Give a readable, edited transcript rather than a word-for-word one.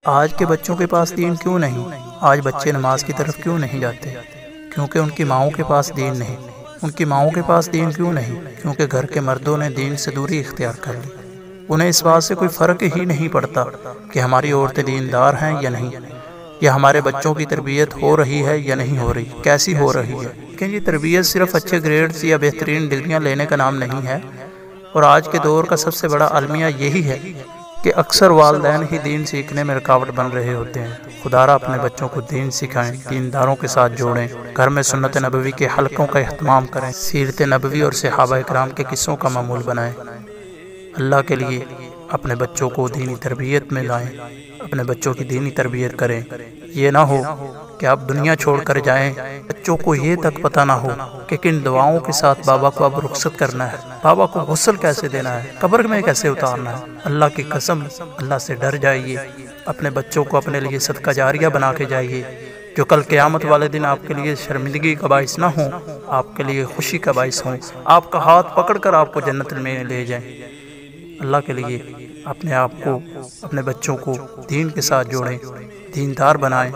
آج کے بچوں کے پاس دین کیوں نہیں؟ آج بچے نماز کی طرف کیوں نہیں جاتے؟ کیونکہ ان کی ماؤں کے پاس دین نہیں۔ ان کی ماؤں کے پاس دین کیوں نہیں؟ کیونکہ گھر کے مردوں نے دین سے دوری اختیار کر لی۔ انہیں اس بات سے کوئی فرق ہی نہیں پڑتا کہ ہماری عورتیں دیندار ہیں یا نہیں، یا ہمارے بچوں کی تربیت ہو رہی ہے یا نہیں ہو رہی، کیسی ہو رہی ہے۔ لیکن یہ تربیت صرف اچھے گریڈز یا بہترین ڈگریاں لینے کا نام نہیں ہے، اور آج کے دور کا سب سے بڑا المیہ یہی ہے کہ اکثر والدین ہی دین سیکھنے میں رکاوٹ بن رہے ہوتے ہیں۔ خدارا اپنے بچوں کو دین سکھائیں، دینداروں کے ساتھ جوڑیں، گھر میں سنت نبوی کے حلقوں کا اہتمام کریں، سیرت نبوی اور صحابہ کرام کے قصوں کا معمول بنائیں۔ اللہ کے لیے اپنے بچوں کو دینی تربیت میں لائیں، اپنے بچوں کی دینی تربیت کریں۔ یہ نہ ہو کہ آپ دنیا چھوڑ کر جائیں، بچوں کو یہ تک پتہ نہ ہو کہ کن دعاؤں کے ساتھ بابا کو اب رخصت کرنا ہے، بابا کو غسل کیسے دینا ہے، قبر میں کیسے اتارنا ہے۔ اللہ کی قسم، اللہ سے ڈر جائیے، اپنے بچوں کو اپنے لیے صدقہ جاریہ بنا کے جائیے، جو کل قیامت والے دن آپ کے لیے شرمندگی کا باعث نہ ہوں، آپ کے لیے خوشی کا باعث ہوں، آپ کا ہاتھ پکڑ کر آپ کو جنت میں لے جائیں۔ اللہ کے لیے اپنے آپ کو، اپنے بچوں کو دین کے ساتھ جوڑیں، دیندار بنائیں۔